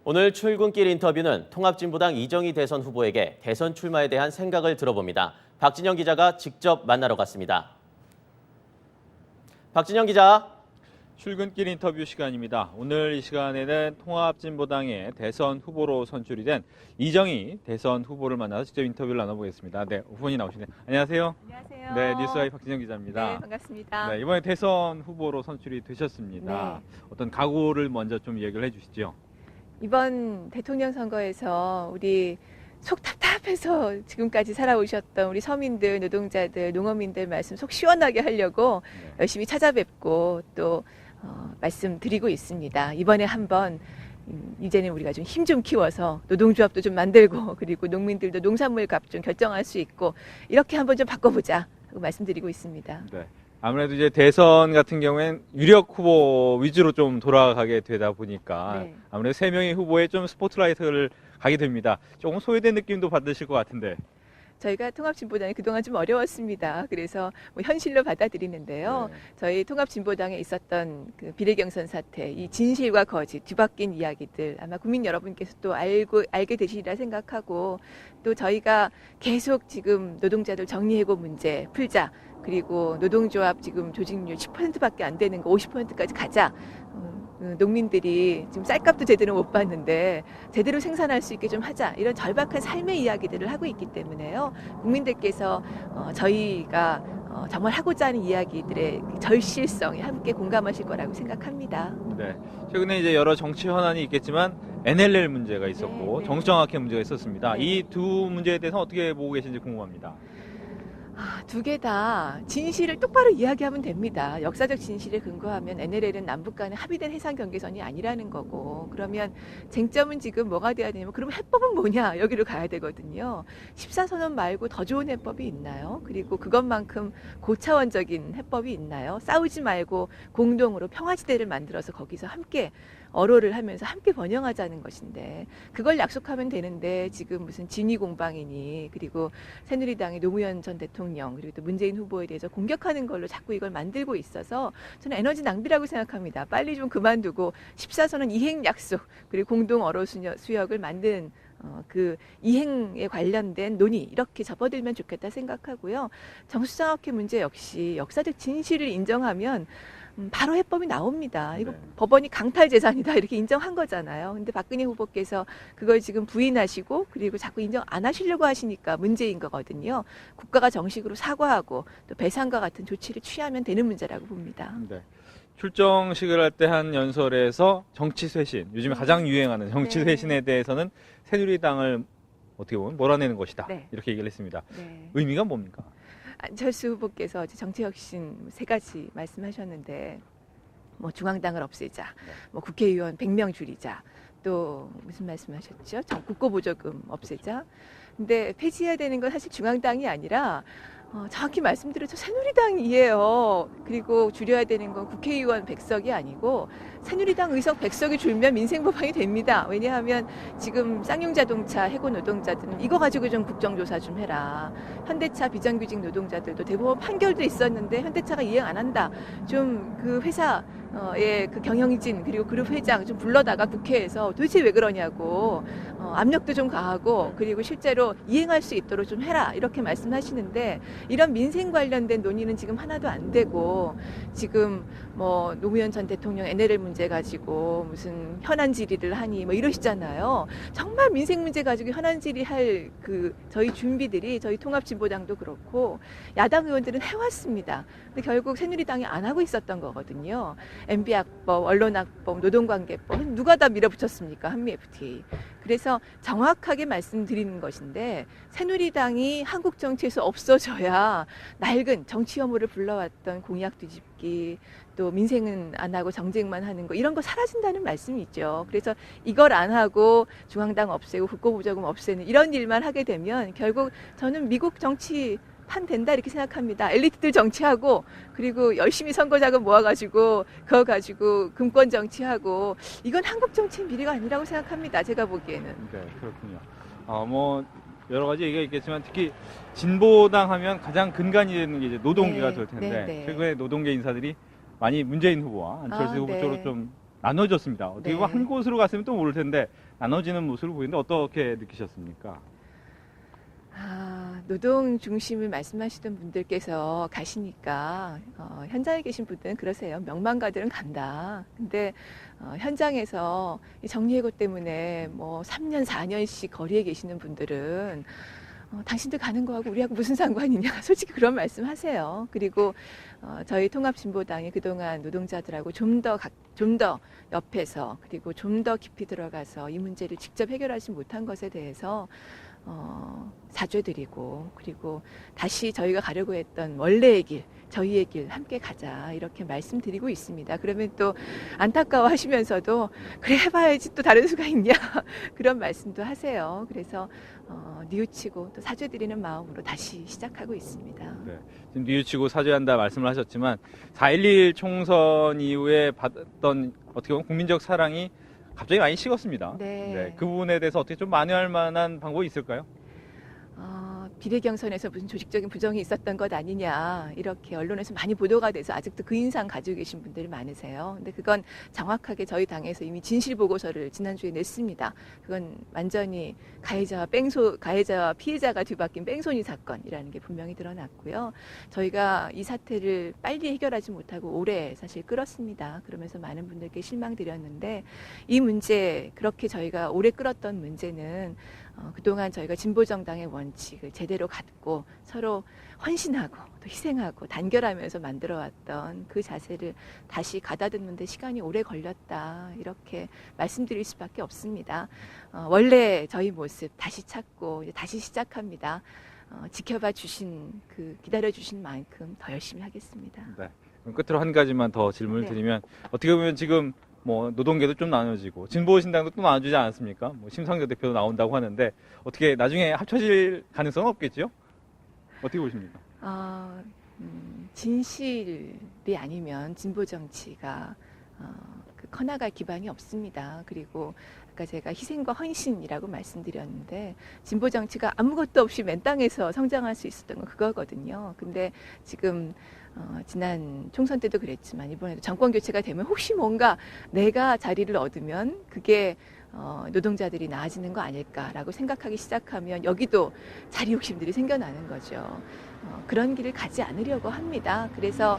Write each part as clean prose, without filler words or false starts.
오늘 출근길 인터뷰는 통합진보당 이정희 대선 후보에게 대선 출마에 대한 생각을 들어봅니다. 박진영 기자가 직접 만나러 갔습니다. 박진영 기자. 출근길 인터뷰 시간입니다. 오늘 이 시간에는 통합진보당의 대선 후보로 선출이 된 이정희 대선 후보를 만나서 직접 인터뷰를 나눠보겠습니다. 네, 후보님 나오시네요. 안녕하세요. 안녕하세요. 네, 뉴스와이 박진영 기자입니다. 네, 반갑습니다. 네, 이번에 대선 후보로 선출이 되셨습니다. 네. 어떤 각오를 먼저 좀 얘기를 해주시죠. 이번 대통령 선거에서 우리 속 답답해서 지금까지 살아오셨던 우리 서민들, 노동자들, 농어민들 말씀 속 시원하게 하려고 열심히 찾아뵙고 또 말씀드리고 있습니다. 이번에 한번 이제는 우리가 좀 힘 좀 키워서 노동조합도 좀 만들고 그리고 농민들도 농산물 값 좀 결정할 수 있고 이렇게 한번 좀 바꿔보자 하고 말씀드리고 있습니다. 네. 아무래도 이제 대선 같은 경우엔 유력 후보 위주로 좀 돌아가게 되다 보니까 네. 아무래도 세 명의 후보에 좀 스포트라이트를 가게 됩니다. 조금 소외된 느낌도 받으실 것 같은데. 저희가 통합진보당이 그동안 좀 어려웠습니다. 그래서 뭐 현실로 받아들이는데요. 네. 저희 통합진보당에 있었던 그 비례경선 사태, 이 진실과 거짓, 뒤바뀐 이야기들 아마 국민 여러분께서 또 알게 되시리라 생각하고 또 저희가 계속 지금 노동자들 정리해고 문제 풀자. 그리고 노동조합 지금 조직률 10%밖에 안 되는 거 50%까지 가자. 농민들이 지금 쌀값도 제대로 못 받는데 제대로 생산할 수 있게 좀 하자. 이런 절박한 삶의 이야기들을 하고 있기 때문에요. 국민들께서 저희가 정말 하고자 하는 이야기들의 절실성에 함께 공감하실 거라고 생각합니다. 네. 최근에 이제 여러 정치 현안이 있겠지만 NLL 문제가 있었고 네. 정치정확회 문제가 있었습니다. 네. 이 두 문제에 대해서 어떻게 보고 계신지 궁금합니다. 두 개 다 진실을 똑바로 이야기하면 됩니다. 역사적 진실에 근거하면 NLL은 남북 간의 합의된 해상 경계선이 아니라는 거고 그러면 쟁점은 지금 뭐가 돼야 되냐면 그럼 해법은 뭐냐 여기로 가야 되거든요. 14선언 말고 더 좋은 해법이 있나요? 그리고 그것만큼 고차원적인 해법이 있나요? 싸우지 말고 공동으로 평화지대를 만들어서 거기서 함께 어로를 하면서 함께 번영하자는 것인데 그걸 약속하면 되는데 지금 무슨 진위 공방이니 그리고 새누리당의 노무현 전 대통령 그리고 또 문재인 후보에 대해서 공격하는 걸로 자꾸 이걸 만들고 있어서 저는 에너지 낭비라고 생각합니다. 빨리 좀 그만두고 14선언 이행 약속 그리고 공동 어로 수역을 만든 그 이행에 관련된 논의 이렇게 접어들면 좋겠다 생각하고요. 정수장학회 문제 역시 역사적 진실을 인정하면 바로 해법이 나옵니다. 이거 네. 법원이 강탈 재산이다 이렇게 인정한 거잖아요. 근데 박근혜 후보께서 그걸 지금 부인하시고 그리고 자꾸 인정 안 하시려고 하시니까 문제인 거거든요. 국가가 정식으로 사과하고 또 배상과 같은 조치를 취하면 되는 문제라고 봅니다. 네. 출정식을 할 때 한 연설에서 정치 쇄신, 요즘에 가장 유행하는 정치 네. 쇄신에 대해서는 새누리당을 어떻게 보면 몰아내는 것이다. 네. 이렇게 얘기를 했습니다. 네. 의미가 뭡니까? 안철수 후보께서 정치혁신 세 가지 말씀하셨는데 뭐 중앙당을 없애자, 뭐 국회의원 100명 줄이자, 또 무슨 말씀하셨죠? 국고보조금 없애자. 근데 폐지해야 되는 건 사실 중앙당이 아니라 정확히 말씀드려서 새누리당이에요. 그리고 줄여야 되는 건 국회의원 100석이 아니고 새누리당 의석 100석이 줄면 민생법안이 됩니다. 왜냐하면 지금 쌍용자동차 해고 노동자들은 이거 가지고 좀 국정조사 좀 해라. 현대차 비정규직 노동자들도 대법원 판결도 있었는데 현대차가 이행 안 한다. 좀 그 회사의 그 경영진 그리고 그룹 회장 좀 불러다가 국회에서 도대체 왜 그러냐고 압력도 좀 가하고 그리고 실제로 이행할 수 있도록 좀 해라 이렇게 말씀하시는데 이런 민생 관련된 논의는 지금 하나도 안 되고 지금 뭐 노무현 전 대통령 NLL 문제 가지고 무슨 현안 질의를 하니 뭐 이러시잖아요. 정말 민생 문제 가지고 현안 질의할 그 저희 준비들이 저희 통합진보당도 그렇고 야당 의원들은 해왔습니다. 근데 결국 새누리당이 안 하고 있었던 거거든요. MB학법, 언론학법, 노동관계법 누가 다 밀어붙였습니까? 한미 FTA. 그래서 정확하게 말씀드리는 것인데 새누리당이 한국 정치에서 없어져야 낡은 정치 혐오를 불러왔던 공약 뒤집기 또 민생은 안 하고 정쟁만 하는 거 이런 거 사라진다는 말씀이죠. 그래서 이걸 안 하고 중앙당 없애고 국고보조금 없애는 이런 일만 하게 되면 결국 저는 미국 정치 판 된다 이렇게 생각합니다. 엘리트들 정치하고 그리고 열심히 선거 자금 모아가지고 그거 가지고 금권 정치하고 이건 한국 정치의 미래가 아니라고 생각합니다. 제가 보기에는. 네, 그렇군요. 뭐 여러 가지 얘기가 있겠지만 특히 진보당 하면 가장 근간이 되는 게 이제 노동계가 네, 될 텐데 네. 최근에 노동계 인사들이 많이 문재인 후보와 안철수 후보 네. 쪽으로 좀 나눠졌습니다. 어떻게 네. 보면 한 곳으로 갔으면 또 모를 텐데 나눠지는 모습을 보이는데 어떻게 느끼셨습니까? 노동 중심을 말씀하시던 분들께서 가시니까 현장에 계신 분들은 그러세요. 명망가들은 간다. 근데 현장에서 이 정리해고 때문에 뭐 3년, 4년씩 거리에 계시는 분들은 당신들 가는 거하고 우리하고 무슨 상관이냐. 솔직히 그런 말씀 하세요. 그리고 저희 통합진보당이 그동안 노동자들하고 좀 더 옆에서 그리고 좀 더 깊이 들어가서 이 문제를 직접 해결하지 못한 것에 대해서 사죄드리고 그리고 다시 저희가 가려고 했던 원래의 길, 저희의 길 함께 가자 이렇게 말씀드리고 있습니다. 그러면 또 안타까워하시면서도 그래 해봐야지 또 다른 수가 있냐 그런 말씀도 하세요. 그래서 뉘우치고 또 사죄드리는 마음으로 다시 시작하고 있습니다. 네. 지금 뉘우치고 사죄한다 말씀을 하셨지만 4.11 총선 이후에 받았던 어떻게 보면 국민적 사랑이 갑자기 많이 식었습니다. 네. 그 부분에 대해서 어떻게 좀 만회할 만한 방법이 있을까요? 비례경선에서 무슨 조직적인 부정이 있었던 것 아니냐 이렇게 언론에서 많이 보도가 돼서 아직도 그 인상 가지고 계신 분들이 많으세요. 근데 그건 정확하게 저희 당에서 이미 진실 보고서를 지난주에 냈습니다. 그건 완전히 가해자와 피해자가 뒤바뀐 뺑소니 사건이라는 게 분명히 드러났고요. 저희가 이 사태를 빨리 해결하지 못하고 오래 사실 끌었습니다. 그러면서 많은 분들께 실망드렸는데 이 문제 그렇게 저희가 오래 끌었던 문제는 그동안 저희가 진보정당의 원칙을 제대로 갖고 서로 헌신하고 또 희생하고 단결하면서 만들어왔던 그 자세를 다시 가다듬는데 시간이 오래 걸렸다 이렇게 말씀드릴 수밖에 없습니다. 원래 저희 모습 다시 찾고 이제 다시 시작합니다. 지켜봐 주신 기다려 주신 만큼 더 열심히 하겠습니다. 네. 그럼 끝으로 한 가지만 더 질문을 네. 드리면 어떻게 보면 지금 뭐 노동계도 좀 나눠지고 진보신당도 또 나눠지지 않았습니까? 뭐 심상정 대표도 나온다고 하는데 어떻게 나중에 합쳐질 가능성은 없겠죠? 어떻게 보십니까? 진실이 아니면 진보 정치가 커나갈 기반이 없습니다. 그리고 아까 제가 희생과 헌신이라고 말씀드렸는데 진보 정치가 아무것도 없이 맨 땅에서 성장할 수 있었던 건 그거거든요. 근데 지금 지난 총선 때도 그랬지만 이번에도 정권 교체가 되면 혹시 뭔가 내가 자리를 얻으면 그게 노동자들이 나아지는 거 아닐까라고 생각하기 시작하면 여기도 자리 욕심들이 생겨나는 거죠. 그런 길을 가지 않으려고 합니다. 그래서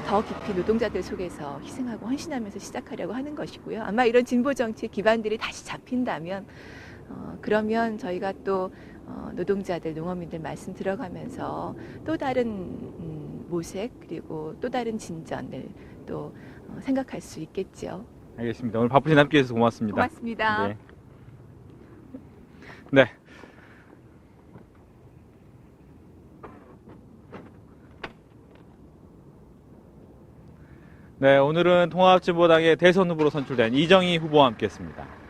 더 깊이 노동자들 속에서 희생하고 헌신하면서 시작하려고 하는 것이고요. 아마 이런 진보 정치의 기반들이 다시 잡힌다면 그러면 저희가 또 노동자들, 농어민들 말씀 들어가면서 또 다른 모색 그리고 또 다른 진전을 또 생각할 수 있겠죠. 알겠습니다. 오늘 바쁘신 함께 해주셔서 고맙습니다. 고맙습니다. 네. 네. 네, 오늘은 통합진보당의 대선 후보로 선출된 이정희 후보와 함께했습니다.